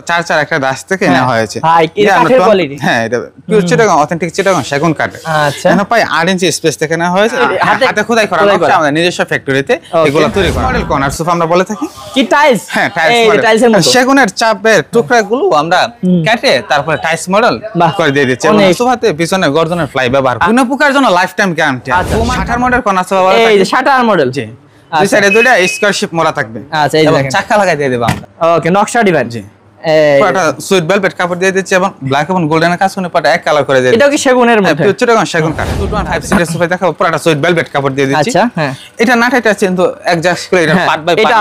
চার একটা দাস থেকে নেওয়া হয়েছে। হ্যাঁ, এটা পিওর চিটাগং, অথেন্টিক চিটাগং সেগুন কাঠ। আচ্ছা, এখানে প্রায় 8 ইঞ্চি স্পেস থেকে নেওয়া হয়েছে। হাতে খোদাই করা আছে আমাদের নিজস্ব ফ্যাক্টরিতে এগুলো তৈরি করা। মডেল কর্নার সোফা আমরা বলে থাকি। কি টাইলস? হ্যাঁ, টাইলস মডেল। সেগুনের চাপের টুকরাগুলো আমরা কেটে তারপরে টাইলস মডেল করে দিয়ে দিচ্ছি। এবং সোফাতে পিছনে গর্দনের ফ্লাই ব্যবহার করি। কোনো প্রকার জন্য life time guarantee. Shutter model corner sofa বলে থাকি। এই যে শাটার মডেল। জি, দুই সাইডে দুইটা স্কয়ারশিপ মোড়া থাকবে। আচ্ছা, এই দেখেন চাকা লাগাই দিয়ে দেব আমরা। ওকে, নকশা ডিজাইন। জি, পুরোটা সুইট ভেলভেট কাপড় দিয়ে দিচ্ছি এবং ব্ল্যাক এবং গোল্ডেনের কাজ করে পুরোটা এক কালার করে দিয়ে দিচ্ছি। এটা কি সেগুনের মধ্যে? পিওর চিটাগং সেগুন কাঠ। 215 সিটের সোফা দেখাবো, পুরোটা সুইট ভেলভেট কাপড় দিয়ে দিচ্ছি। আচ্ছা, হ্যাঁ, এটা নাটাইটা কিন্তু অ্যাডজাস্ট করে এটা পার্ট বাই পার্ট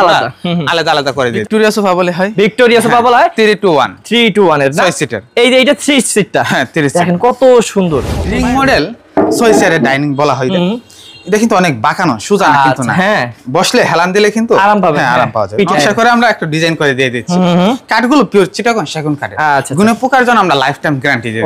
আলাদা আলাদা করে দিই। ভিক্টোরিয়া সোফা বলে হয়। ভিক্টোরিয়া সোফা বলা হয়। 3-2-1 এর না 6 সিটার। এই যে এটা 3 সিটটা। হ্যাঁ, 3 সিটার। দেখেন কত সুন্দর। রিং মডেল 6 সিটারের ডাইনিং বলা হয়। এটা কিন্তু অনেক বাঁকানো, সোজা না কিন্তু না। হ্যাঁ, বসলে হেলান দিলে কিন্তু আরাম পাবে। হ্যাঁ, আরাম পাওয়া যায়। নকশা করে আমরা একটু ডিজাইন করে দিয়ে দিচ্ছি। কাঠগুলো পিওর চিটাগং সেগুন কাঠের। আচ্ছা, গুণে পোকার জন্য আমরা লাইফ টাইম গ্যারান্টি দিই।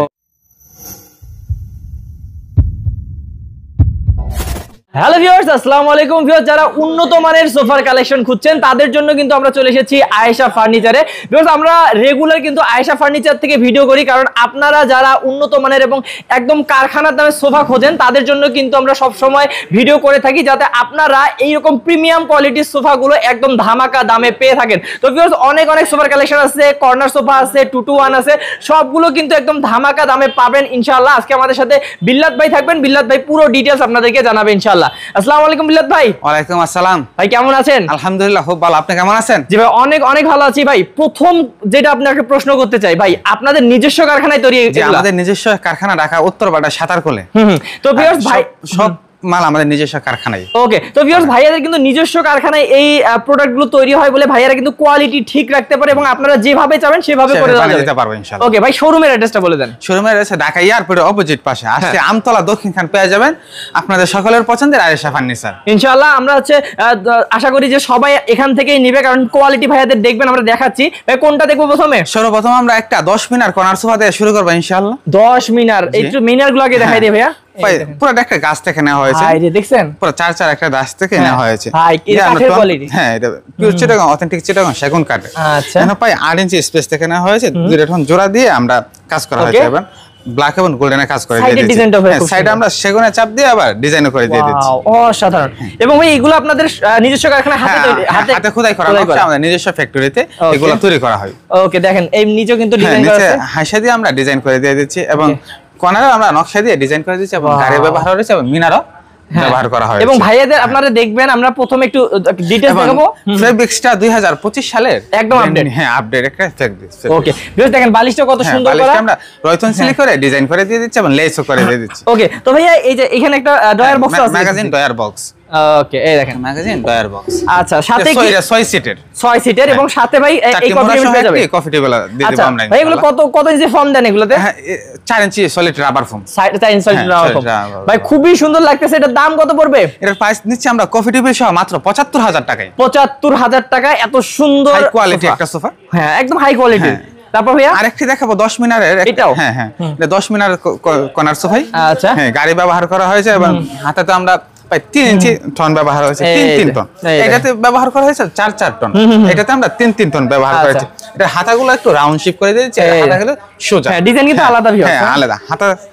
হ্যালো ভিউয়ার্স, আসসালামু আলাইকুম। ভিউয়ার্স, যারা উন্নত মানের সোফার কালেকশন খুঁজছেন তাদের জন্য কিন্তু আমরা চলে এসেছি আয়েশা ফার্নিচারে। ভিউয়ার্স, আমরা রেগুলার কিন্তু আয়েশা ফার্নিচার থেকে ভিডিও করি, কারণ আপনারা যারা উন্নত মানের এবং একদম কারখানার দামে সোফা খোঁজেন তাদের জন্য কিন্তু আমরা সব সময় ভিডিও করে থাকি, যাতে আপনারা এইরকম প্রিমিয়াম কোয়ালিটির সোফাগুলো একদম ধামাকা দামে পেয়ে থাকেন। তো ভিউয়ার্স, অনেক সোফার কালেকশন আছে, কর্নার সোফা আছে, 2-2-1 আছে, সবগুলো কিন্তু একদম ধামাকা দামে পাবেন ইনশাআল্লাহ। আজকে আমাদের সাথে বিল্লাত ভাই থাকবেন। বিল্লাত ভাই পুরো ডিটেইলস আপনাদেরকে জানাবে ইনশাআল্লাহ। আসসালামু আলাইকুম বিল্লাত ভাই। ওয়ালাইকুম আসসালাম ভাই, কেমন আছেন? আলহামদুলিল্লাহ, খুব ভালো। আপনি কেমন আছেন? জি ভাই, অনেক ভালো আছি ভাই। প্রথম যেটা আপনাকে প্রশ্ন করতে চাই ভাই, আপনাদের নিজস্ব কারখানায় তৈরি? জি, আমাদের নিজস্ব কারখানা ঢাকা উত্তরপাড়া সাতারকুলে। তো ভিউয়ার্স ভাই, সব মাল আমাদের নিজস্ব কারখানায়। ওকে, তো ভিউয়ার্স ভাইয়াদের কিন্তু নিজস্ব কারখানায় এই প্রোডাক্টগুলো তৈরি হয় বলে ভাইয়ারা কিন্তু কোয়ালিটি ঠিক রাখতে পারে এবং আপনারা যেভাবে চাবেন সেভাবে করে দিতে পারবেন ইনশাআল্লাহ। ওকে ভাই, শোরুমের অ্যাড্রেসটা বলে দেন। শোরুমের অ্যাড্রেস ঢাকা এয়ারপোর্টের অপোজিট পাশে আসছে আমতলা দক্ষিণ খান পেয়ে যাবেন। আপনাদের সকলের পছন্দের আয়েশা ফার্নিচার। ইনশাআল্লাহ আমরা আশা করি যে সবাই এখান থেকেই নেবে, কারণ কোয়ালিটি ভাইয়াদের দেখবেন। আমরা দেখাচ্ছি ভাই, কোনটা দেখবো প্রথমে? সর্বপ্রথম আমরা একটা 10 মিনার কর্নার সোফা দিয়ে শুরু করব ইনশাআল্লাহ। 10 মিনার, একটু মিনারগুলো আগে দেখাই দিই ভাইয়া। পুরো একটা গাছ থেকে নেওয়া হয়েছে। এই যে দেখছেন, পুরো চার একটা গাছ থেকে নেওয়া হয়েছে। ভাই, কি কাঠের কোয়ালিটি? হ্যাঁ, এটা পিওর চিটাগং, অথেন্টিক চিটাগং সেগুন কাঠ। আচ্ছা, এখানে প্রায় 8 ইঞ্চি স্পেস থেকে নেওয়া হয়েছে। দুইটা জোড়া দিয়ে আমরা কাজ করা হয়েছে এবং ব্ল্যাক এবং গোল্ডেনের কাজ করে দিয়ে দিয়েছি। সাইডে আমরা সেগুনের চাপ দিয়ে আবার ডিজাইনও করে দিয়ে দিচ্ছি। অসাধারণ। এবং ভাই, এগুলো আপনাদের নিজস্ব কারখানায় হাতে খোদাই করা আছে আমাদের নিজস্ব ফ্যাক্টরিতে এগুলো তৈরি করা হয়। ওকে, দেখেন এই নিচেও কিন্তু ডিজাইন করা আছে। হাসা দিয়ে আমরা ডিজাইন করে দিয়ে দিচ্ছি এবং কর্নারে আমরা নকশা দিয়ে ডিজাইন করে দিচ্ছি এবং গাড়ি ব্যবহার হয়েছে এবং মিনারও ব্যবহার করা হয়। এবং ভাইয়াদের আপনারা দেখবেন, আমরা প্রথমে একটু ডিটেইলস দেখাবো। ফেব্রিক্সটা 2025 সালের একদম আপডেট। হ্যাঁ, আপডেট একটা ফেব্রিক্স। ওকে, ভিউয়ার্স দেখেন বালিশটা কত সুন্দর করা। আমরা রয়তন সিলি করে ডিজাইন করে দিয়ে দিচ্ছি এবং লেসও করে দিয়ে দিচ্ছি। ওকে, তো ভাইয়া এই যে এখানে একটা ডয়ার বক্স আছে, ম্যাগাজিন ডয়ার বক্স। ওকে, এই দেখেন ম্যাগাজিন ডয়ার বক্স। আচ্ছা, সাথে কি 6 সিটের এবং সাথে ভাই এই কফি টেবিল পেয়ে যাবে। কফি টেবিল দিয়ে দেব আমরা। ভাই, এগুলো কত ইঞ্চি ফর্ম দেন এগুলোতে? 4 ইঞ্চি সলিড রাবার ফর্ম। 4 ইঞ্চি সলিড রাবার ফর্ম। ভাই, খুবই সুন্দর লাগতেছে। এটার দাম কত পড়বে? এর প্রাইস নিচ্ছি আমরা কফি টেবিল সহ মাত্র 75,000 টাকায়। 75,000 টাকা, এত সুন্দর হাই কোয়ালিটি একটা সোফা। হ্যাঁ, একদম হাই কোয়ালিটি। তারপর ভাইয়া আরেকটি দেখাবো 10 মিনারের। এটাও হ্যাঁ, এটা 10 মিনার কর্নার সোফা। আচ্ছা, হ্যাঁ, গাড়ি ব্যবহার করা হয়েছে এবং হাতাতে আমরা প্রায় 3 ইঞ্চি টন ব্যবহার হয়েছে। 3 টন। এটাতে ব্যবহার করা হয়েছে 4 টন। এটাতে আমরা 3 টন ব্যবহার করেছি। এটা হাতাগুলো একটু রাউন্ড শেপ করে দিয়েছি, হাতাগুলো সোজা। হ্যাঁ, ডিজাইন কিন্তু আলাদা ভিউ। হ্যাঁ, আলাদা।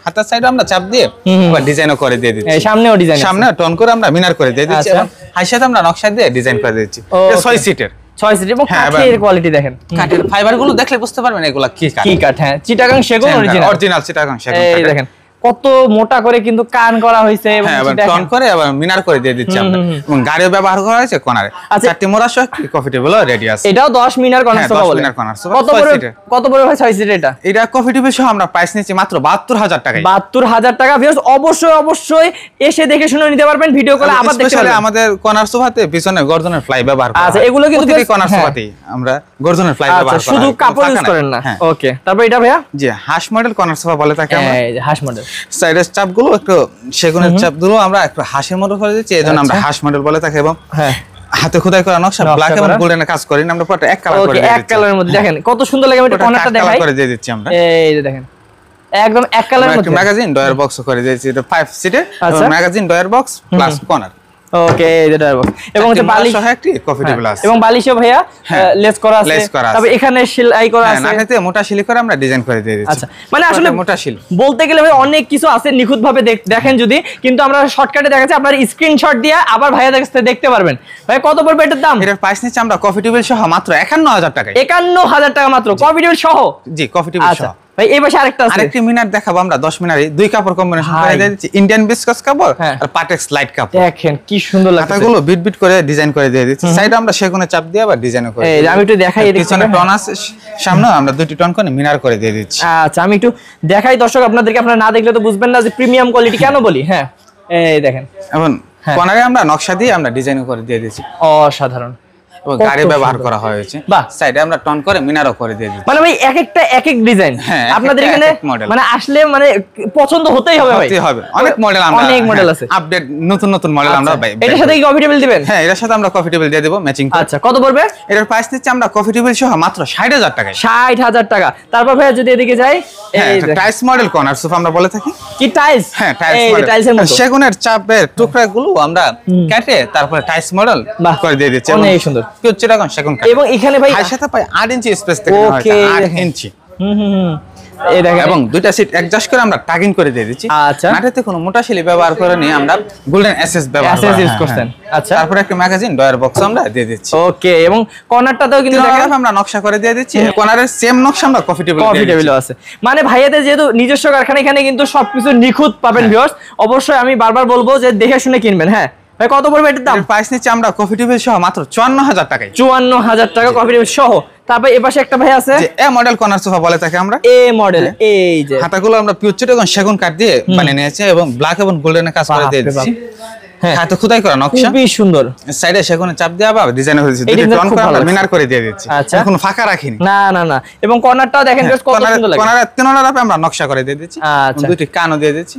হাতার সাইডে আমরা চাপ দিয়ে আবার ডিজাইনও করে দিয়ে দিচ্ছি। সামনেও ডিজাইন, সামনে টন করে আমরা মিনার করে দিয়ে দিচ্ছি এবং হাইসাতে আমরা নকশা দিয়ে ডিজাইন করে দিচ্ছি। এটা 6 সিটের। 6 সিট এবং কাঠের কোয়ালিটি দেখেন। কাঠের ফাইবার গুলো দেখলে বুঝতে পারবেন এগুলা কি কাঠ। কি কাঠ? হ্যাঁ, চিটাগাং সেগুন অরিজিনাল চিটাগাং সেগুন। এই দেখেন কত মোটা করে কিন্তু কান করা হয়েছে এবং টন করে আবার মিনার করে দিয়ে দিচ্ছি আমরা এবং গাড়িও ব্যবহার করা হয়েছে কর্নারে। চারটি মোড়া সহ কফি টেবিল রেডি আছে। এটাও 10 মিনার কর্নার সোফা বলে। কত বড় হয় 6 সিট এটা? এটা কফি টেবিল সহ আমরা প্রাইস নিচ্ছি মাত্র 72,000 টাকায়। 72,000 টাকা। ভিউয়ার্স, অবশ্যই এসে দেখে শুনে নিতে পারবেন। ভিডিও কলে আবার দেখতে পারবেন। আমাদের কর্নার সোফাতে পিছনে গর্দনের ফ্লাই ব্যবহার করা। আচ্ছা, এগুলো কিন্তু কর্নার সোফাতেই আমরা গর্দনের ফ্লাই ব্যবহার করি। শুধু কাপড় ইউজ করেন না। ওকে, তারপর এটা ভাইয়া? জি, হাঁস মডেল কর্নার সোফা বলে থাকি আমরা। এই যে হাঁস মডেল। সাইডের চাপগুলো একটু সেগুনের চাপগুলো আমরা একটু হাঁসের মডেল করে দিচ্ছি, এজন্য আমরা হাঁস মডেল বলে থাকি। এবং হাতে খোদাই করা নকশা ব্ল্যাক এবং গোল্ডেনের কাজ করি আমরা পুরোটা এক কালার করে দিচ্ছি। এক কালারের মধ্যে দেখেন কত সুন্দর লাগে। আমি এটা কর্নারটা দেখাই করে দিয়ে দিচ্ছি আমরা। এই যে দেখেন একদম এক কালারের মধ্যে ম্যাগাজিন ডয়ার বক্স করে দিয়েছি। এটা 5 সিটের magazine drawer box plus corner. Okay এটা ড্রয়ার বক্স এবং হচ্ছে বালিশ সহ একটি কফি টেবিল আছে এবং বালিশে ভাইয়া লেস করা আছে তবে এখানে সেলাই করা আছে নাটাতে মোটা শিলি করে আমরা ডিজাইন করে দিয়ে দিচ্ছি আচ্ছা মানে আসলে মোটা শিল বলতে গেলে ভাই অনেক কিছু আছে নিখুঁত ভাবে দেখেন যদি কিন্তু আমরা শর্টকাটে দেখাচ্ছি আপনারা স্ক্রিনশট দিয়ে আবার ভাইয়াদের কাছে দেখতে পারবেন ভাই কত পড়বে এটার দাম এটার প্রাইস নিচ্ছে আমরা কফি টেবিল সহ মাত্র 51000 টাকা 51000 টাকা মাত্র কফি টেবিল সহ জি কফি টেবিল সহ ভাই এই পাশে আরেকটা আছে আরেকটি মিনার দেখাবো আমরা 10 মিনারে দুই কাপড় কম্বিনেশন করে দিয়ে দিচ্ছি ইন্ডিয়ান বিসকাস কাপড় আর পাটেক্স লাইট কাপড় দেখেন কি সুন্দর লাগছে কাটাগুলো বিট বিট করে ডিজাইন করে দিয়ে দিচ্ছি সাইডে আমরা সেগুনে চাপ দিয়ে আবার ডিজাইন করে এই আমি একটু দেখাই এদিকে পিছনে টন আছে সামনে আমরা দুটি টন করে মিনার করে দিয়ে দিচ্ছি আচ্ছা আমি একটু দেখাই দর্শক আপনাদেরকে আপনারা না দেখলে তো বুঝবেন না যে প্রিমিয়াম কোয়ালিটি কেন বলি হ্যাঁ এই দেখেন এখন কোণারে আমরা নকশা দিয়ে আমরা ডিজাইন করে দিয়ে দিচ্ছি অসাধারণ এবং গাড়ি ব্যবহার করা হয়েছে সাইডে আমরা টন করে মিনারও করে দিয়ে দিচ্ছি মানে ভাই এক একটা এক এক ডিজাইন আপনাদের এখানে মানে আসলে মানে পছন্দ হতেই হবে ভাই অনেক মডেল আমরা অনেক মডেল আছে আপডেট নতুন নতুন মডেল আমরা এটার সাথে কি কফি টেবিল দিবেন হ্যাঁ এর সাথে আমরা কফি টেবিল দিয়ে দেব ম্যাচিং আচ্ছা কত পড়বে এটার প্রাইস নিচ্ছে আমরা কফি টেবিল সহ মাত্র 60000 টাকা 60000 টাকা তারপর ভাই যদি এদিকে যাই এই টাইলস মডেল কর্নার সোফা আমরা বলে থাকি কি টাইলস হ্যাঁ টাইলস মডেল সেগুনের চাপের টুকরাগুলো আমরা কেটে তারপর টাইলস মডেল করে দিয়ে দিচ্ছি অনেক সুন্দর কি হচ্ছে এরকম সেগুন এবং এখানে ভাই এর সাথে পাই 8 ইঞ্চি স্পেস থেকে হয় 8 ইঞ্চি এই দেখেন এবং দুইটা সিট অ্যাডজাস্ট করে আমরা টাগিং করে দিয়ে দিচ্ছি আচ্ছা নাটাতে কোনো মোটা শিলি ব্যবহার করে নিয়ে আমরা গোল্ডেন এসএস ব্যবহার ইউজ করতেন আচ্ছা তারপর একটা ম্যাগাজিন ডয়ার বক্স আমরা দিয়ে দিচ্ছি ওকে এবং কর্নারটাতেও কিন্তু দেখেন আমরা নকশা করে দিয়ে দিচ্ছি কর্নারের সেম নকশা আমরা কফি টেবিল আছে মানে ভাইয়াদের যেহেতু নিজস্ব কারখানা এখানে কিন্তু সবকিছু নিখুঁত পাবেন ভিউয়ার্স অবশ্যই আমি বারবার বলবো যে দেখে শুনে কিনবেন হ্যাঁ ভাই কত পড়বে এটার দাম প্রাইস নিচ্ছে আমরা কফি টেবিল সহ মাত্র 54000 টাকায় 54000 টাকা কফি টেবিল সহ তারপর এপাশে একটা ভাই আছে যে এ মডেল কর্নার সোফা বলে থাকে আমরা এ মডেল এই যে হাতাগুলো আমরা পিওর চিটাগং এবং সেগুন কাঠ দিয়ে বানিয়ে নিয়েছি এবং ব্ল্যাক এবং গোল্ডেনের কাজ করে দিয়ে দিয়েছি হ্যাঁ হাতে খোদাই করা নকশা খুবই সুন্দর সাইডে সেগুনে চাপ দিয়ে আবার ডিজাইন হয়েছে দুটো টন করে আমরা মিনার করে দিয়ে দিচ্ছি কোনো ফাঁকা রাখিনি না না না এবং কর্নারটাও দেখেন বেশ কত সুন্দর লাগে কর্নারের তিনটা আপে আমরা নকশা করে দিয়ে দিচ্ছি দুটি কানও দিয়ে দিচ্ছি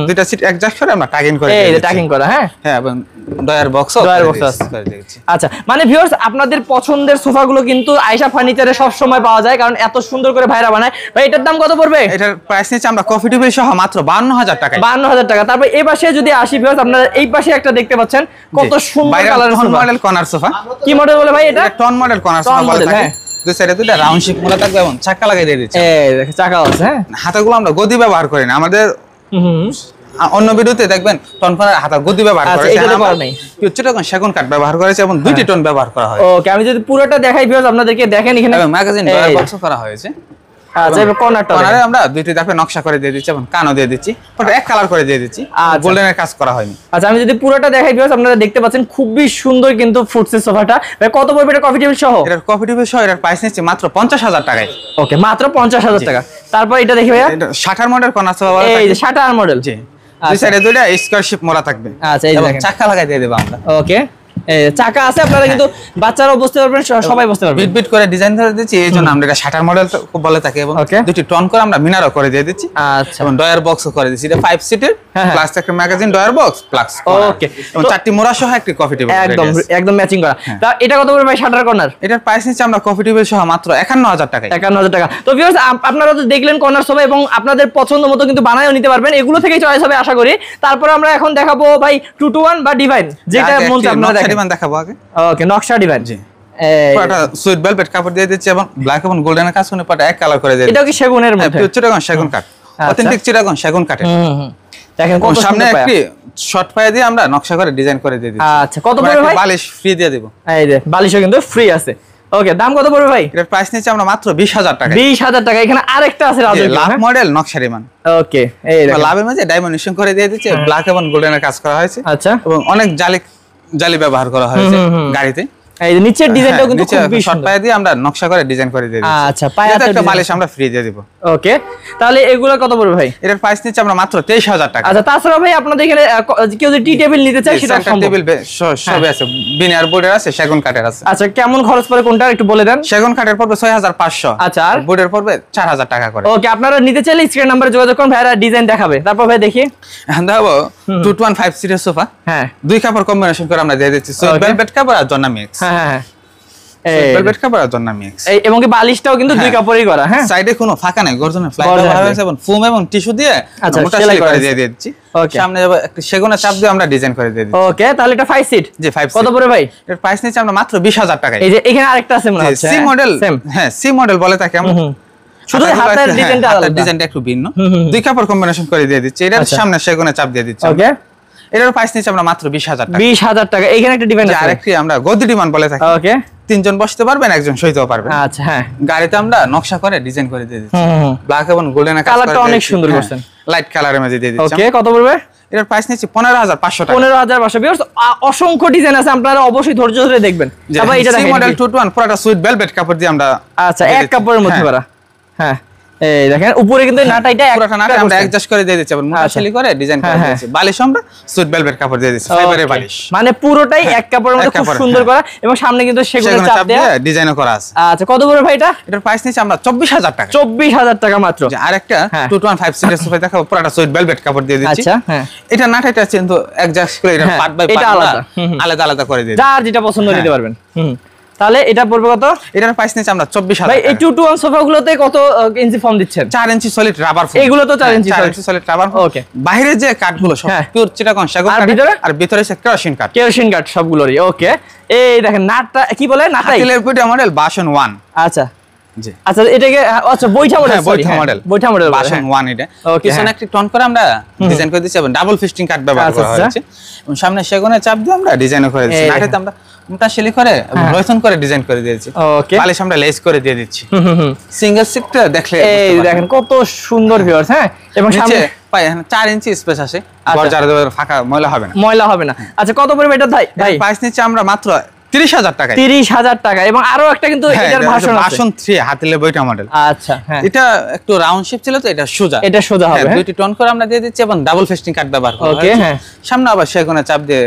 দুইটা সিট অ্যাডজাস্ট করে আমরা টাগিং করে দিয়ে দিচ্ছি এই টাগিং করা হ্যাঁ হ্যাঁ এবং ডয়ার বক্স করে দিচ্ছি আচ্ছা মানে ভিউয়ার্স আপনাদের পছন্দের সোফাগুলো কিন্তু আয়েশা ফার্নিচারে সব সময় পাওয়া যায় কারণ এত সুন্দর করে ভাইরা বানায় ভাই এটার দাম কত পড়বে এটার প্রাইস নিচ্ছে আমরা কফি টেবিল সহ মাত্র 52000 টাকা 52000 টাকা তারপর এই পাশে যদি আসি ভিউয়ার্স আপনারা এই পাশে একটা দেখতে পাচ্ছেন কত সুন্দর কালারের সোফা মডেল কর্নার সোফা কি মডেল বলে ভাই এটা টন মডেল কর্নার সোফা বলে থাকে দুই সাইডে দুটো রাউন্ড শেপ মোড়া থাকবে এবং চাকা লাগিয়ে দিয়ে দিচ্ছি এই দেখো চাকা আছে হ্যাঁ হাতাগুলো আমরা গদি ব্যবহার করি না আমাদের অন্য ভিডিওতে দেখবেন টন করার হাতা গদি ব্যবহার করে এটা করা নাই পিওর তখন সেগুন কাঠ ব্যবহার করেছে এবং দুইটি টন ব্যবহার করা হয় ওকে আমি যদি পুরোটা দেখাই ভিউয়ার্স আপনাদেরকে দেখেন এখানে ম্যাগাজিন ডয়ার বক্স করা হয়েছে আচ্ছা এবার কর্নারে আমরা দুইটি ধাপে নকশা করে দিয়ে দিচ্ছি এবং কানও দিয়ে দিচ্ছি ওটা এক কালার করে দিয়ে দিচ্ছি গোল্ডেনের কাজ করা হয়নি আচ্ছা আমি যদি পুরোটা দেখাই ভিউয়ার্স আপনারা দেখতে পাচ্ছেন খুবই সুন্দর কিন্তু ফুটছে সোফাটা ভাই কত পড়বে এটা কফি টেবিল সহ এটার কফি টেবিল সহ এটার প্রাইস নিচ্ছে মাত্র 50000 টাকায় ওকে মাত্র 50000 টাকা তারপর এটা দেখি ভাইয়া এটা 60 মডেল কর্নার সোফা এই যে 60 মডেল জি দুই সাইডে দুইটা স্কয়ার শেপ মোড়া থাকবে আচ্ছা এই দেখেন চাকা লাগাই দিয়ে দেব আমরা ওকে চাকা আছে আপনারা কিন্তু বাচ্চারাও বসতে পারবেন সবাই বসতে পারবেন বিট বিট করে ডিজাইন করে দিচ্ছি এইজন্য আমরা এটা 60 মডেল বলে থাকি এবং দুটি টন করে আমরা মিনারও করে দিয়ে দিচ্ছি আচ্ছা এবং ডয়ার বক্সও করে দিচ্ছি এটা 5 সিটের প্লাস একটা ম্যাগাজিন ডয়ার বক্স প্লাস ওকে এবং চারটি মোড়া সহ একটি কফি টেবিল একদম একদম ম্যাচিং করা তা এটা কত পড়বে ভাই শাটার কর্নার এটার প্রাইস নিচ্ছে আমরা কফি টেবিল সহ মাত্র 51000 টাকা 51000 টাকা তো ভিউয়ার্স আপনারা তো দেখলেন কর্নার সোফা এবং আপনাদের পছন্দ মতো কিন্তু বানায়ও নিতে পারবেন এগুলো থেকেই চয়েস হবে আশা করি তারপর আমরা এখন দেখাবো ভাই 221 বা ডিভাইন যেটা মন চায় আপনারা দেখেন দেখাবো আগে ওকে নকশা ডিভাইন জি পুরোটা সুইট ভেলভেট কাপড় দিয়ে দিচ্ছি এবং ব্ল্যাক এবং গোল্ডেনের কাজ করে পাটা এক কালার করে দিয়ে এটা কি সেগুনের মধ্যে চিটাগং সেগুন কাঠ অথেন্টিক চিটাগং সেগুন কাঠের দেখেন কত সামনে একটি শর্ট পায়া দিয়ে আমরা নকশা করে ডিজাইন করে দিয়ে দিচ্ছি আচ্ছা কত পড়বে ভাই বালিশ ফ্রি দিয়ে দেব এই যে বালিশও কিন্তু ফ্রি আছে ওকে দাম কত পড়বে ভাই এর প্রাইস নিচ্ছে আমরা মাত্র 20000 টাকা 20000 টাকা এখানে আরেকটা আছে রাজু লাভ মডেল নকশারিমান ওকে এই দেখেন লাভের মধ্যে ডাইমেনশন করে দিয়ে দিচ্ছে ব্ল্যাক এবং গোল্ডেনের কাজ করা হয়েছে আচ্ছা এবং অনেক জালি ব্যবহার করা হয়েছে গাড়িতে এই যে নিচের ডিজাইনটাও কিন্তু খুব বেশি শর্ট পায়া দিয়ে আমরা নকশা করে ডিজাইন করে দিয়ে দিচ্ছি আচ্ছা পায়াতে একটা বালিশ আমরা ফ্রি দিয়ে দেব ওকে তাহলে এগুলা কত পড়বে ভাই এর প্রাইস নিচ্ছে আমরা মাত্র 23000 টাকা আচ্ছা তাছাড়া ভাই আপনাদের এখানে কেউ যদি টি টেবিল নিতে চায় সেটা সম্ভব টেবিল সবই আছে বিনিয়ার বোর্ডের আছে সেগুন কাঠের আছে আচ্ছা কেমন খরচ পড়ে কোনটা একটু বলে দেন সেগুন কাঠের পড়বে 6500 আচ্ছা আর বোর্ডের পড়বে 4000 টাকা করে ওকে আপনারা নিতে চাইলে স্ক্রিন নম্বরে যোগাযোগ করুন ভাইরা ডিজাইন দেখাবে তারপর ভাই দেখি দেখাবো 215 সিটের সোফা হ্যাঁ দুই কাপড় কম্বিনেশন করে আমরা দিয়ে দিচ্ছি সুইট ভেলভেট কাপড় আর জন্না মিক্স হ্যাঁ হ্যাঁ ভেলভেট কাপড় আর জন্না মিক্স। এবং কি বালিশটাও কিন্তু দুই কাপড়ই করা। হ্যাঁ, সাইডে কোনো ফাঁকা নাই, গর্জনের ফ্লাই ব্যবহার হয়েছে এবং ফোম এবং টিস্যু দিয়ে মোটা সেলাই করে দিয়ে দিচ্ছি। সামনে যাব একটা সেগুনের চাপ দিয়ে আমরা ডিজাইন করে দিয়ে দিচ্ছি। ওকে, তাহলে এটা 5 সিট। জি 5 কত পড়ে ভাই? এর প্রাইস নিচে আমরা মাত্র 20000 টাকা। এই যে এখানে আরেকটা আছে মনে হচ্ছে সি মডেল। হ্যাঁ, সি মডেল বলে থাকে আমরা, শুধু হাতের ডিজাইনটা আলাদা, ডিজাইনটা একটু ভিন্ন, দুই কাপড় কম্বিনেশন করে দিয়ে দিচ্ছি। এটার সামনে সেগুনের চাপ দিয়ে দিচ্ছি। ওকে, এটার প্রাইস নিচে আমরা মাত্র 20000 টাকা। 20000 টাকা। এখানে একটা ডিজাইন আছে, আরেকটি আমরা গদি ডিমান্ড বলে থাকি। ওকে, তিনজন বসতে পারবেন, একজন শুইতেও পারবেন। আচ্ছা, হ্যাঁ, গাড়িতে আমরা নকশা করে ডিজাইন করে দিয়ে দিচ্ছি। ব্ল্যাক এবং গোল্ডেন কালারটা অনেক সুন্দর করছেন, লাইট কালারের মধ্যে দিয়ে দিচ্ছি। ওকে, কত পড়বে? এটার প্রাইস নিচে 15500 টাকা। 15500। ভিউয়ার্স, অসংখ্য ডিজাইন আছে, আপনারা অবশ্যই ধৈর্য ধরে দেখবেন। তারপর এটা দেখেন, মডেল 221 পুরোটা সুইট ভেলভেট কাপড় দিয়ে আমরা, আচ্ছা, এক কাপড়ের মধ্যে করা। হ্যাঁ, এই দেখেন উপরে কিন্তু নাটাইটা পুরোটা নাটা আমরা অ্যাডজাস্ট করে দিয়ে দিচ্ছি, এবং মোটা সেলাই করে ডিজাইন করে দিয়েছি। বালিশ আমরা সুইট ভেলভেট কাপড় দিয়ে দিচ্ছি, ফাইবারের বালিশ, মানে পুরোটাই এক কাপড়ের মধ্যে খুব সুন্দর করা, এবং সামনে কিন্তু সেগুনের চাপ দেয়া ডিজাইনও করা আছে। আচ্ছা, কত পড়বে ভাই এটা? এটার প্রাইস নিচে আমরা 24000 টাকা। 24000 টাকা মাত্র। আরেকটা 215 সিটের সোফা দেখাবো, পুরোটা সুইট ভেলভেট কাপড় দিয়ে দিচ্ছি। আচ্ছা, হ্যাঁ, এটা নাটাইটা কিন্তু অ্যাডজাস্ট করে এটা পার্ট বাই পার্ট আলাদা আলাদা করে দিয়ে দিচ্ছি, যার যেটা পছন্দ নিতে পারবেন। তাহলে এটা পড়বে কত? এটার প্রাইস নিচে আমরা 24000 ভাই। এই 221 সোফাগুলোতে কত ইঞ্চি ফোম দিচ্ছেন? 4 ইঞ্চি সলিড রাবার ফোম। এগুলো তো 4 ইঞ্চি সলিড রাবার ফোম। ওকে, বাইরে যে কাঠগুলো সব পিওর চিটাগং সেগুন কাঠ, আর ভিতরে সে কেরোসিন কাঠ। কেরোসিন কাঠ সবগুলোরই। ওকে, এই দেখেন নাটটা কি বলে? নাটাই হাতিলের মডেল ভার্সন 1। আচ্ছা, জি, আচ্ছা, এটাকে আচ্ছা বৈঠা মডেল, বৈঠা মডেল ভার্সন 1 এটা। পিছনে একটি টন করে আমরা ডিজাইন করে দিয়েছি, এবং ডাবল ফিস্টিং কাট ব্যবহার করা হয়েছে, এবং সামনে সেগুনের চাপ দিয়ে আমরা ডিজাইন করে দিয়েছি। নাটাইতে আমরা মোটা সেলাই করে রয়সন করে ডিজাইন করে দিয়েছি। ওকে, বালিশ আমরা লেস করে দিয়ে দিচ্ছি। সিঙ্গেল সিটটা দেখলে এই দেখেন কত সুন্দর ভিউয়ার্স। হ্যাঁ, এবং সামনে 4 ইঞ্চি স্পেস আছে, দরজার ফাঁকা ময়লা হবে না, আচ্ছা, কত পড়বে এটা ভাই? প্রাইস নিচে আমরা মাত্র 30000 টাকা। 30000 টাকা। এবং আরো একটা কিন্তু এটার ভার্সন 3 হাতিলে বইটা মডেল। আচ্ছা, হ্যাঁ, এটা একটু রাউন্ড শেপ ছিল, তো এটা সোজা হবে। দুইটি টন করে আমরা দিয়ে দিচ্ছি, এবং ডাবল ফেস্টিং কাট ব্যবহার করা হয়েছে। ওকে, হ্যাঁ, সামনে আবার সেগুনের চাপ দিয়ে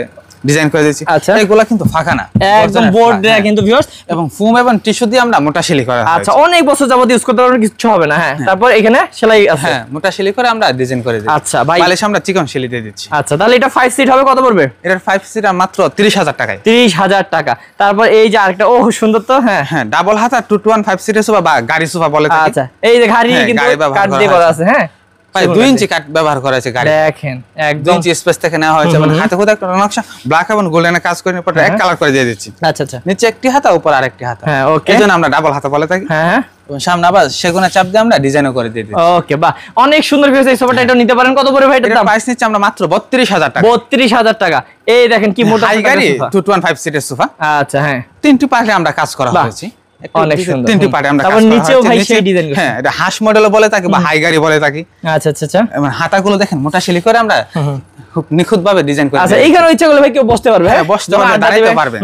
ডিজাইন করে দিয়েছি। আচ্ছা, এগুলা কিন্তু ফাঁকা না, একদম বোর্ড দেয়া কিন্তু ভিউয়ার্স, এবং ফোম এবং টিস্যু দিয়ে আমরা মোটা সেলাই করা হয়েছে। আচ্ছা, অনেক বছর যাবত ইউজ করতে পারবেন, কিছু হবে না। হ্যাঁ, তারপর এখানে সেলাই আছে। হ্যাঁ, মোটা সেলাই করে আমরা ডিজাইন করে দিচ্ছি। আচ্ছা ভাই, বালিশ আমরা চিকন সেলাই দিয়ে দিচ্ছি। আচ্ছা, তাহলে এটা 5 সিট হবে, কত পড়বে? এটার 5 সিট মাত্র 30000 টাকায়। 30000 টাকা। তারপর এই যে আরেকটা, ও সুন্দর তো। হ্যাঁ, হ্যাঁ, ডাবল হাতা 215 সিটের সোফা বা গাড়ি সোফা বলে থাকি। আচ্ছা, এই যে গাড়ি কিন্তু কাট দিয়ে করা আছে। হ্যাঁ, 2 ইঞ্চি কাট ব্যবহার করা আছে গাড়ি, দেখেন একদম 2 ইঞ্চি স্পেস থেকে নেওয়া হয়েছে, মানে হাতে খোদা একটা নকশা ব্ল্যাক এবং গোল্ডেন কাজ করে পরে এক কালার করে দিয়ে দিচ্ছি। আচ্ছা, আচ্ছা, নিচে একটি হাতা, উপর আরেকটি হাতা। হ্যাঁ, ওকে, এজন্য আমরা ডাবল হাতা বলে থাকি। হ্যাঁ, এবং সামনে আবার সেগুনের চাপ দিয়ে আমরা ডিজাইনও করে দিয়ে দিই। ওকে, বাহ, অনেক সুন্দর ভিউয়ার্স। এই সোফাটা এটা নিতে পারেন, কত পড়বে ভাই? এটার প্রাইস নিচ্ছে আমরা মাত্র 32000 টাকা। 32000 টাকা। এই দেখেন কি মোটা গাড়ি 215 সিটের সোফা। আচ্ছা, হ্যাঁ, তিনটি পার্টে আমরা কাজ করা হয়েছে, অনেক সুন্দর। তিনটি পার্টে আমরা কাজ করা হয়েছে। নিচেও ভাই সেই ডিজাইন করছে। হ্যাঁ, এটা হাঁস মডেল বলে থাকি বা হাই গাড়ি বলে থাকি। আচ্ছা, আচ্ছা, আচ্ছা, এবং হাতাগুলো দেখেন মোটা সেলাই করে আমরা খুব নিখুঁত ভাবে ডিজাইন করে। আচ্ছা, এইখানে ইচ্ছা করলে ভাই কেউ বসতে পারবে। হ্যাঁ, বসতে পারবে, দাঁড়াইতে পারবে,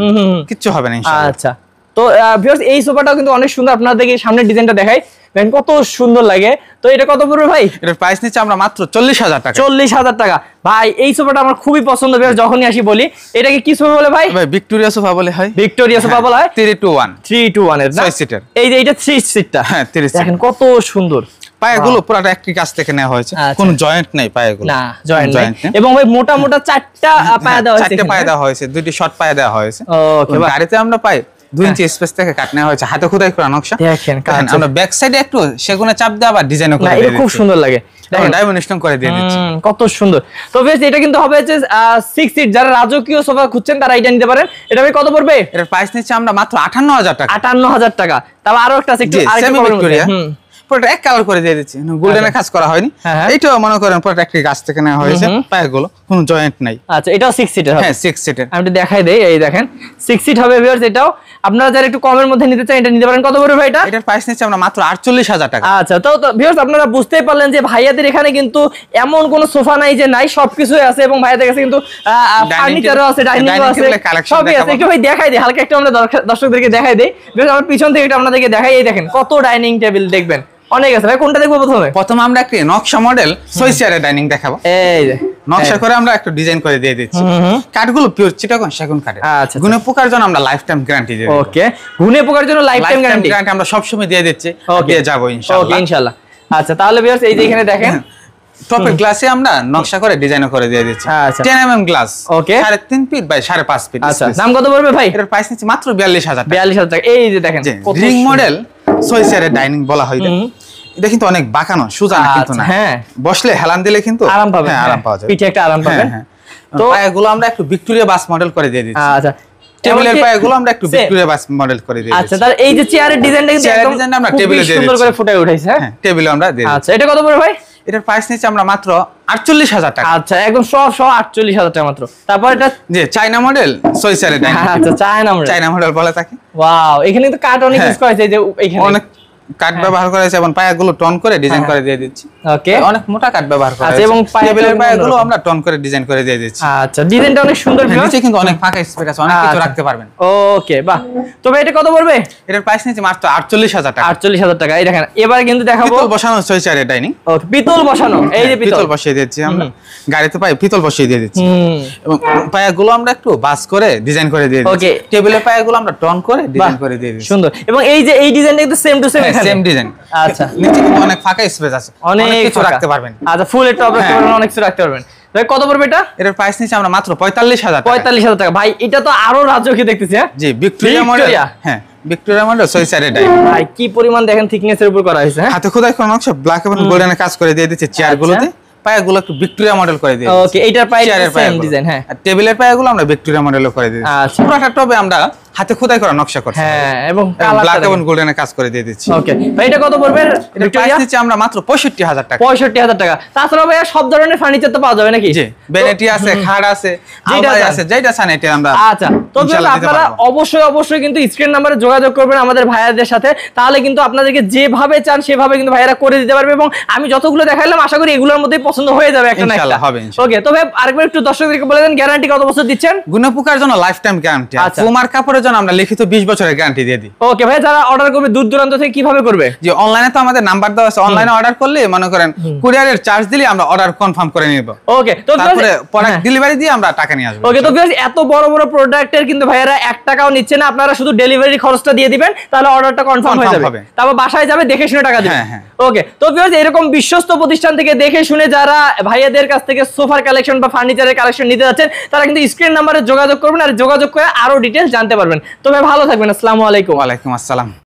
কিচ্ছু হবে না ইনশাআল্লাহ। আচ্ছা, তো ভিউয়ার্স, এই সোফাটাও কিন্তু অনেক সুন্দর, আপনাদেরকে সামনের ডিজাইনটা দেখাই, দেখেন কত সুন্দর লাগে। তো এটা কত পড়বে ভাই? এটার প্রাইস নিচ্ছে আমরা মাত্র 40000 টাকা। 40000 টাকা। ভাই, এই সোফাটা আমার খুবই পছন্দ, ভিউয়ার্স, যখনই আসি বলি এটাকে কি সোফা বলে ভাই? ভাই, ভিক্টোরিয়া সোফা বলে হয়। ভিক্টোরিয়া সোফা বলা হয়। 321 এর 6 সিটার। এই যে এটা 3 সিটটা। হ্যাঁ, 3 সিট। দেখেন কত সুন্দর, পায়াগুলো পুরোটা একটি কাছ থেকে নেওয়া হয়েছে, কোনো জয়েন্ট নেই পায়াগুলো। না, জয়েন্ট নেই। এবং ভাই মোটা মোটা 4টা পায়া দেওয়া হয়েছে, 4টা পায়া দেওয়া হয়েছে, 2টি শর্ট পায়া দেওয়া হয়েছে। ওকে, গাড়িতে আমরা পাই 2 ইঞ্চি স্পেস থেকে কাট নেওয়া হয়েছে, হাতে খোদাই করা নকশা। দেখেন আমরা ব্যাক সাইডে একটু সেগুনের চাপ দিয়ে আবার ডিজাইনও করে দিয়েছি, খুব সুন্দর লাগে। দেখেন ডাইমেনশন করে দিয়ে দিচ্ছি, কত সুন্দর। তো বেশ, এটা কিন্তু হবে যে 6 সিট, যারা রাজকীয় সোফা খুঁজছেন তারা এটা নিতে পারেন। এটা ভাই কত পড়বে? এর প্রাইস নিচ্ছে আমরা মাত্র 58000 টাকা। 58000 টাকা। তারপর আরো একটা আছে, একটু আরেকটা ভিক্টোরিয়া, পুরোটা এক কালার করে দিয়ে দিচ্ছি, গোল্ডেনের কাজ করা হয়নি। এইটাও মনে করেন পুরোটা একটি গাছ থেকে নেওয়া হয়েছে, পায়াগুলো কোনো জয়েন্ট নাই। আচ্ছা, এটাও 6 সিটের হবে। হ্যাঁ, 6 সিটের। আমি একটু দেখাই দেই, এই দেখেন 6 সিট হবে ভিউয়ার্স। এটাও আপনারা যারা একটু কমের মধ্যে নিতে চান এটা নিতে পারেন। কত পড়বে ভাই এটা? এটার প্রাইস নিচ্ছে আমরা মাত্র 48000 টাকা। আচ্ছা, তো ভিউয়ার্স, আপনারা বুঝতেই পারলেন যে ভাইয়াদের এখানে কিন্তু এমন কোনো সোফা নাই যে নাই, সবকিছুই আছে। এবং ভাইয়াদের কাছে কিন্তু ফার্নিচারও আছে, ডাইনিংও আছে, সবই আছে। একটু ভাই দেখাই দেই, হালকা একটু আমরা দর্শকদেরকে দেখাই দেই। ভিউয়ার্স, আমার পিছন থেকে এটা আপনাদেরকে দেখাই। এই দেখেন কত ডাইনিং টেবিল, দেখবেন অনেক আছে। ভাই, কোনটা দেখবো প্রথমে? আমরা একটা নকশা মডেল 6 চেয়ারের ডাইনিং দেখাবো। এই যে নকশা করে আমরা একটা ডিজাইন করে দিয়ে দিচ্ছি। কাঠগুলো পিওর চিটাগং সেগুন কাঠের। আচ্ছা, গুণে পোকার জন্য আমরা লাইফ টাইম গ্যারান্টি দিই। ওকে, গুণে পোকার জন্য লাইফ টাইম গ্যারান্টি আমরা সব সময় দিয়ে দিচ্ছি, দিয়ে যাব ইনশাআল্লাহ। ওকে, ইনশাআল্লাহ। আচ্ছা, তাহলে ভিউয়ার্স, এই যে এখানে দেখেন টপের গ্লাসে আমরা নকশা করে ডিজাইন করে দিয়ে দিচ্ছি। আচ্ছা 10 mm glass, okay 3.5 feet by 5.5 feet. আচ্ছা দাম কত পড়বে ভাই? এর প্রাইস নিচ্ছে মাত্র 42000 টাকা। 42000 টাকা। এই যে দেখেন রিং মডেল 6 চেয়ারের ডাইনিং বলা হয়। এটা কিন্তু অনেক বাঁকানো, সোজা না কিন্তু না। হ্যাঁ বসলে হেলান দিলে কিন্তু আরাম পাবেন। হ্যাঁ আরাম পাওয়া যায়, পিঠে একটা আরাম পাবেন। তো পায়াগুলো আমরা একটু ভিক্টোরিয়া বাস মডেল করে দিয়ে দিচ্ছি। আচ্ছা টেবিলের পায়াগুলো আমরা একটু ভিক্টোরিয়া বাস মডেল করে দিয়ে দিচ্ছি। আচ্ছা তার এই যে চেয়ারের ডিজাইনটা কিন্তু একদম আমরা টেবিলে দিয়ে সুন্দর করে ফুটায় উঠাইছে। হ্যাঁ টেবিলে আমরা দিয়ে দিচ্ছি। আচ্ছা এটা কত পড়বে ভাই? এটার প্রাইস নিচ্ছে আমরা মাত্র 48000 টাকা। আচ্ছা একদম সব 48000 টাকা মাত্র। তারপর এটা যে চায়না মডেল 6 চেয়ারের ডাইনিং। আচ্ছা চায়না মডেল বলে থাকে। ওয়াও এখানে তো কাট অনেক ইউজ করা যায়, যে এখানে অনেক কাট ব্যবহার করা হয়েছে এবং পায়াগুলো টন করে ডিজাইন করে দিয়ে দিচ্ছি। ওকে অনেক মোটা কাট ব্যবহার করা আছে হয়েছে এবং টেবিলের পায়াগুলো আমরা টন করে ডিজাইন করে দিয়ে দিচ্ছি। আচ্ছা ডিজাইনটা অনেক সুন্দর। নিচে কিন্তু অনেক ফাঁকা স্পেস আছে, অনেক কিছু রাখতে পারবেন। ওকে বাহ। তবে এটা কত পড়বে? এটার প্রাইস নিচ্ছে মাত্র 48000 টাকা। 48000 টাকা। এই দেখেন এবার কিন্তু দেখাবো পিতল বসানো 6 চেয়ারের ডাইনিং। ওকে পিতল বসানো, এই যে পিতল বসিয়ে দিচ্ছি আমরা, গাড়িতে পাই পিতল বসিয়ে দিয়ে দিচ্ছি। এবং পায়াগুলো আমরা একটু বাস করে ডিজাইন করে দিয়ে দিচ্ছি। ওকে টেবিলের পায়াগুলো আমরা টন করে ডিজাইন করে দিয়ে দিচ্ছি। সুন্দর। এবং এই যে এই ডিজাইনটা কিন্তু সেম টু সেম এখানে সেম ডিজাইন। আচ্ছা নিচে কিন্তু অনেক ফাঁকা স্পেস আছে, অনেক কিছু রাখতে পারবেন। আচ্ছা ফুল টপ রাখতে পারবেন, অনেক কিছু রাখতে পারবেন। ভাই কত পড়বে এটা? এটার প্রাইস নিচ্ছে আমরা মাত্র 45000 টাকা। 45000 টাকা। ভাই এটা তো আরো রাজকীয় দেখতেছি। হ্যাঁ জি ভিক্টোরিয়া মডেল। হ্যাঁ ভিক্টোরিয়া মডেল 6 চেয়ারের ডাইনিং। ভাই কি পরিমাণ দেখেন থিকনেসের উপর করা হয়েছে। হ্যাঁ হাতে খোদাই করা নকশা ব্ল্যাক এবং গোল্ডেনে কাজ করে দিয়ে দিচ্ছে চেয়ারগুলোতে। পায়াগুলো একটু ভিক্টোরিয়া মডেল করে দিয়ে দিচ্ছি। ওকে এইটার প্রাইস সেম ডিজাইন। হ্যাঁ আর টেবিলের পায়াগুলো আমরা ভিক্টোরিয়া মডেলও করে দিয়ে দিচ্ছি। আচ্ছা পুরোটা টবে আমরা হাতে খোদাই করা নকশা করছি। হ্যাঁ এবং ব্ল্যাক এবং গোল্ডেনে কাজ করে দিয়ে দিচ্ছি। ওকে ভাই এটা কত পড়বে? এর প্রাইস নিচ্ছে আমরা মাত্র 65000 টাকা। 65000 টাকা। তাছাড়া ভাই সব ধরনের ফার্নিচার তো পাওয়া যাবে নাকি? জি ভ্যানিটি আছে, খাট আছে, আলমারি আছে, যেটা চান এটা আমরা। আচ্ছা তো আপনারা অবশ্যই কিন্তু স্ক্রিন নম্বরে যোগাযোগ করবেন আমাদের ভাইয়াদের সাথে, তাহলে কিন্তু আপনাদেরকে যেভাবে চান সেভাবে কিন্তু ভাইয়ারা করে দিতে পারবে। এবং আমি যতগুলো দেখাইলাম আশা করি এগুলোর মধ্যেই পছন্দ হয়ে যাবে একটা না একটা। ইনশাআল্লাহ হবে। ওকে তো ভাই আরেকবার একটু দর্শকদেরকে বলে দেন গ্যারান্টি কত বছর দিচ্ছেন? গুণপোকার জন্য লাইফ টাইম গ্যারান্টি। আচ্ছা ফুমার কাপড়ের জন্য আমরা লিখিত 20 বছরের গ্যারান্টি দিয়ে দিই। ওকে ভাই যারা অর্ডার করবে দূর দূরান্ত থেকে কিভাবে করবে? যে অনলাইনে তো আমাদের নাম্বার দেওয়া আছে, অনলাইনে অর্ডার করলে মনে করেন কুরিয়ারের চার্জ দিলে আমরা অর্ডার কনফার্ম করে নিব। ওকে তো তারপরে প্রোডাক্ট ডেলিভারি দিয়ে আমরা টাকা নিয়ে আসব। ওকে তো ভিউয়ার্স এত বড় বড় প্রোডাক্টের কিন্তু ভাইয়ারা 1 টাকাও নিচ্ছে না, আপনারা শুধু ডেলিভারি খরচটা দিয়ে দিবেন, তাহলে অর্ডারটা কনফার্ম হয়ে যাবে। তারপর বাসায় যাবে দেখে শুনে টাকা দিবেন। ওকে তো ভিউয়ার্স এরকম বিশ্বস্ত প্রতিষ্ঠান থেকে দেখে শুনে যারা ভাইয়াদের কাছ থেকে সোফার কালেকশন বা ফার্নিচারের কালেকশন নিতে যাচ্ছেন তারা কিন্তু স্ক্রিন নম্বরে যোগাযোগ করবেন, আর যোগাযোগ করে আরো ডিটেইলস জানতে পারবেন। তো ভাই ভালো থাকবেন। আসসালামু আলাইকুম। ওয়া আলাইকুম আসসালাম।